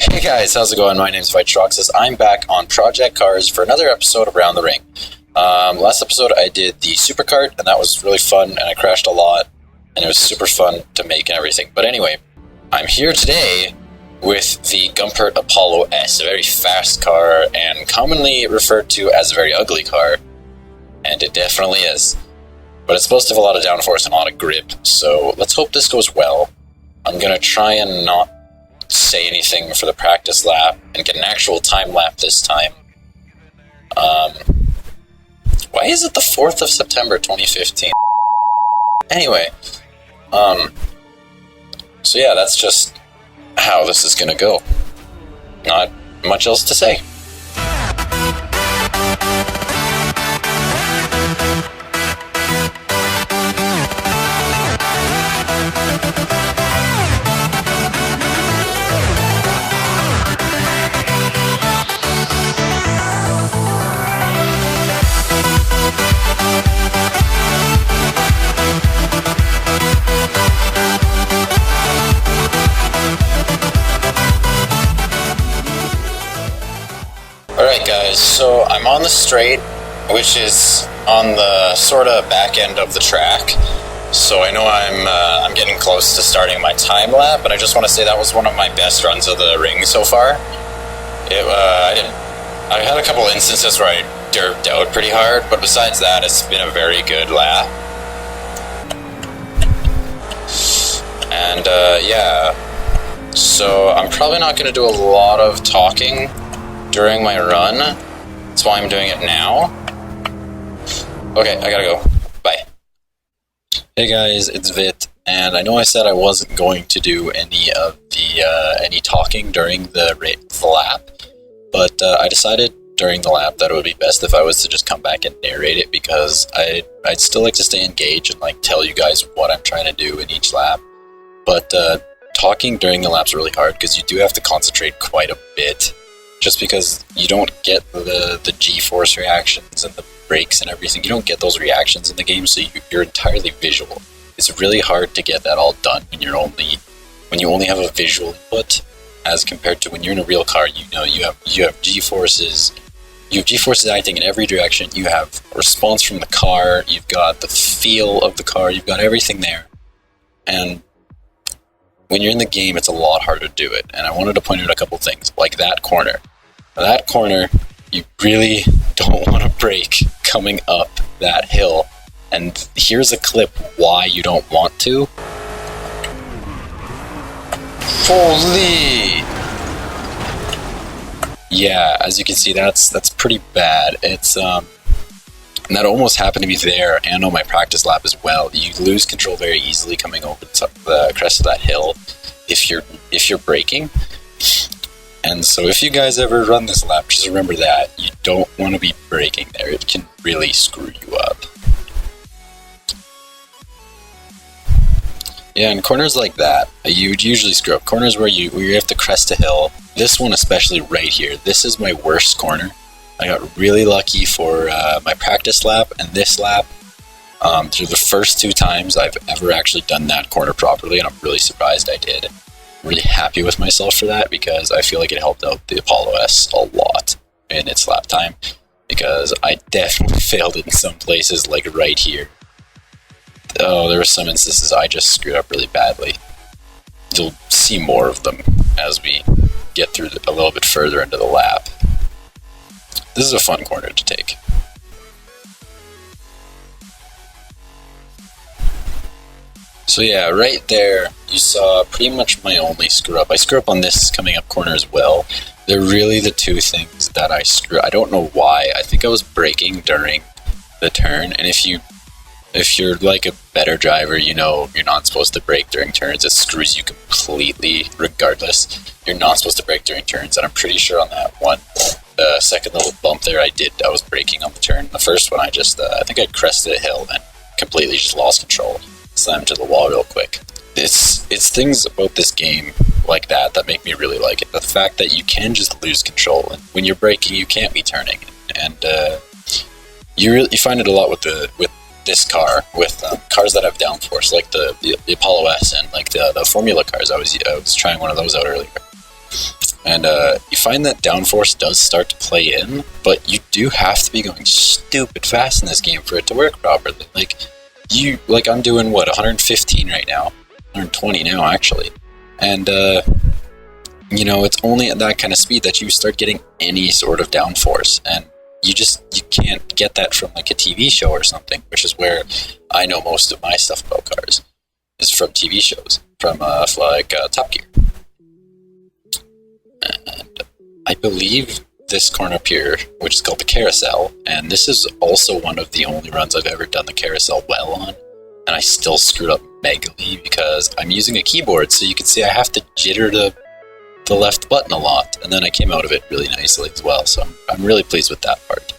Hey guys, how's it going? My name's Vitroxus. I'm back on Project Cars for another episode of Around the Ring. Last episode I did the supercart, and that was really fun, and I crashed a lot, and it was super fun to make and everything. But anyway, I'm here today with the Gumpert Apollo S, a very fast car, and commonly referred to as a very ugly car, and it definitely is. But it's supposed to have a lot of downforce and a lot of grip, so let's hope this goes well. I'm gonna try and not say anything for the practice lap and get an actual time lap this time. Why is it the 4th of September 2015? Anyway, so yeah, that's just how this is gonna go. Not much else to say. Alright guys, so I'm on the straight, which is on the sort of back end of the track, so I know I'm getting close to starting my time lap, but I just want to say that was one of my best runs of the ring so far. I had a couple instances where I derped out pretty hard, but besides that, it's been a very good lap. And yeah, so I'm probably not going to do a lot of talking during my run. That's why I'm doing it now. Okay, I gotta go. Bye. Hey guys, it's Vit, and I know I said I wasn't going to do any of the any talking during the lap, but I decided during the lap that it would be best if I was to just come back and narrate it, because I'd still like to stay engaged and like tell you guys what I'm trying to do in each lap. But talking during the lap's really hard because you do have to concentrate quite a bit. Just because you don't get the G-force reactions and the brakes and everything, you don't get those reactions in the game, so you're entirely visual. It's really hard to get that all done when you only have a visual input, as compared to when you're in a real car. You have G-forces. You have G-forces acting in every direction. You have a response from the car. You've got the feel of the car. You've got everything there, and when you're in the game, it's a lot harder to do it. And I wanted to point out a couple things, like that corner. That corner, you really don't want to brake coming up that hill. And here's a clip why you don't want to. Holy! Yeah, as you can see, that's pretty bad. It's and that almost happened to me there and on my practice lap as well. You lose control very easily coming over the crest of that hill if you're braking. And so if you guys ever run this lap, just remember that you don't want to be braking there. It can really screw you up. Yeah, and corners like that, you would usually screw up. Corners where you have to crest a hill. This one especially right here. This is my worst corner. I got really lucky for my practice lap and this lap. Through the first 2 times I've ever actually done that corner properly, and I'm really surprised I did. I'm really happy with myself for that, because I feel like it helped out the Apollo S a lot in its lap time, because I definitely failed in some places, like right here. Oh, there were some instances I just screwed up really badly. You'll see more of them as we get through a little bit further into the lap. This is a fun corner to take. So yeah, right there, you saw pretty much my only screw up. I screw up on this coming up corner as well. They're really the 2 things that I screw. I don't know why. I think I was braking during the turn, and if you're like a better driver, you know you're not supposed to brake during turns. It screws you completely regardless. You're not supposed to brake during turns, and I'm pretty sure on that one, the second little bump there I was braking on the turn. The first one I think I crested a hill and completely just lost control. Slammed to the wall real quick. It's things about this game like that make me really like it. The fact that you can just lose control, and when you're braking you can't be turning, and you find it a lot with this car, with cars that have downforce, like the Apollo S and like the Formula cars. I was trying one of those out earlier. And you find that downforce does start to play in, but you do have to be going stupid fast in this game for it to work properly. Like I'm doing what, 115 right now, 120 now actually, and you know, it's only at that kind of speed that you start getting any sort of downforce, and you can't get that from like a TV show or something, which is where I know most of my stuff about cars is from TV shows, from Top Gear. And I believe this corner up here, which is called the carousel, and this is also one of the only runs I've ever done the carousel well on, and I still screwed up megally because I'm using a keyboard, so you can see I have to jitter the left button a lot, and then I came out of it really nicely as well, so I'm really pleased with that part.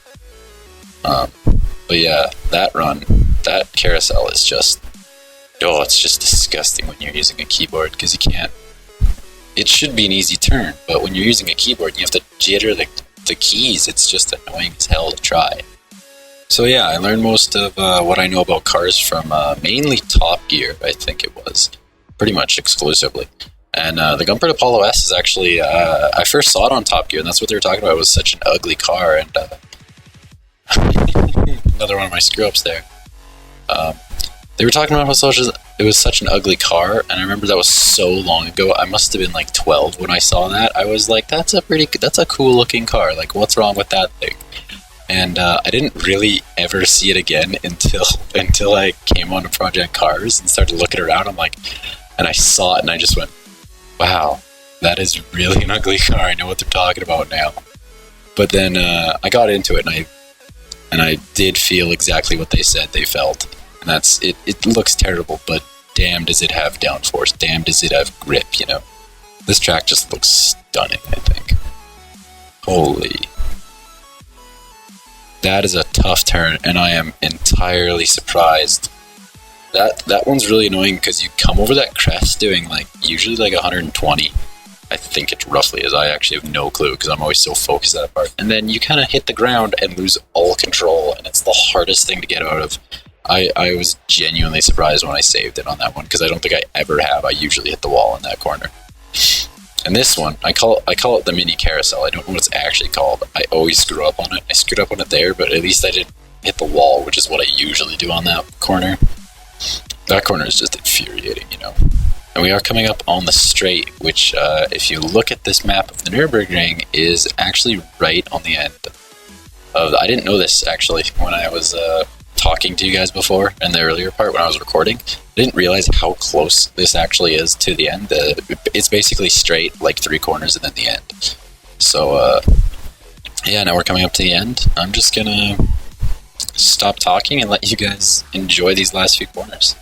But yeah, that run, that carousel is just, it's just disgusting when you're using a keyboard, because you can't. It should be an easy turn, but when you're using a keyboard, you have to jitter the keys. It's just annoying as hell to try. So yeah, I learned most of what I know about cars from mainly Top Gear, I think it was, pretty much exclusively. And the Gumpert Apollo S is actually, I first saw it on Top Gear, and that's what they were talking about. It was such an ugly car, and another one of my screw-ups there. They were talking about how it was such an ugly car, and I remember that was so long ago. I must have been like 12 when I saw that. I was like, that's a cool looking car. Like, what's wrong with that thing? And I didn't really ever see it again until I came onto Project Cars and started looking around. And I saw it, and I just went, wow, that is really an ugly car. I know what they're talking about now. But then I got into it, and I did feel exactly what they said they felt. And that's it. It looks terrible, but damn does it have downforce. Damn does it have grip, you know. This track just looks stunning, I think. Holy. That is a tough turn, and I am entirely surprised. That one's really annoying because you come over that crest doing usually 120. I think it roughly is. I actually have no clue because I'm always so focused on that part. And then you kind of hit the ground and lose all control, and it's the hardest thing to get out of. I was genuinely surprised when I saved it on that one because I don't think I ever have. I usually hit the wall in that corner. And this one, I call it the mini carousel. I don't know what it's actually called. I always screw up on it. I screwed up on it there, but at least I didn't hit the wall, which is what I usually do on that corner. That corner is just infuriating, you know. And we are coming up on the straight, which, if you look at this map of the Nurburgring, is actually right on the end of I didn't know this, actually, when I was talking to you guys before in the earlier part when I was recording. I didn't realize how close this actually is to the end. It's basically straight, like 3 corners and then the end. So, yeah, now we're coming up to the end. I'm just gonna stop talking and let you guys enjoy these last few corners.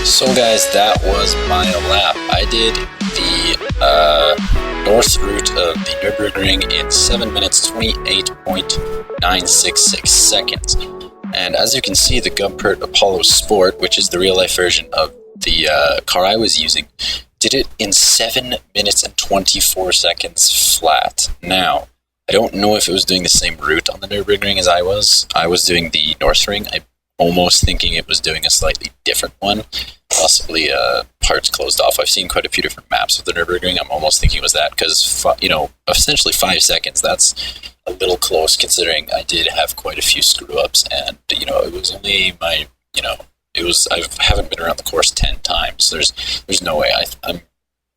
So guys, that was my lap. I did the north route of the Nurburgring in 7 minutes 28.966 seconds. And as you can see, the Gumpert Apollo Sport, which is the real life version of the car I was using, did it in 7 minutes and 24 seconds flat. Now, I don't know if it was doing the same route on the Nurburgring as I was. I was doing the North Ring. I'm almost thinking it was doing a slightly different one. Possibly parts closed off. I've seen quite a few different maps of the Nurburgring. I'm almost thinking it was that because, essentially 5 seconds. That's a little close considering I did have quite a few screw-ups, and, it was only my, I haven't been around the course 10 times. There's no way. I'm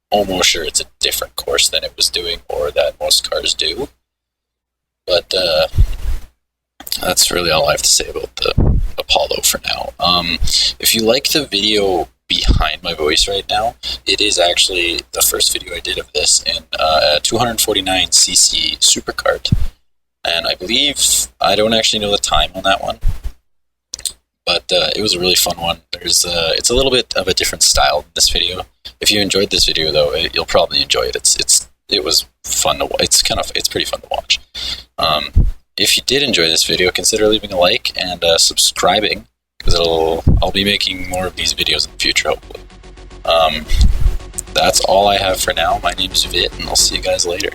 almost sure it's a different course than it was doing or that most cars do. But that's really all I have to say about the Apollo for now. If you like the video behind my voice right now, it is actually the first video I did of this in a 249cc supercart, and I believe, I don't actually know the time on that one, but it was a really fun one. It's a little bit of a different style than this video. If you enjoyed this video though, you'll probably enjoy it. It's it was fun to. It's pretty fun to watch. If you did enjoy this video, consider leaving a like and subscribing, because I'll be making more of these videos in the future, hopefully. That's all I have for now. My name is Vit, and I'll see you guys later.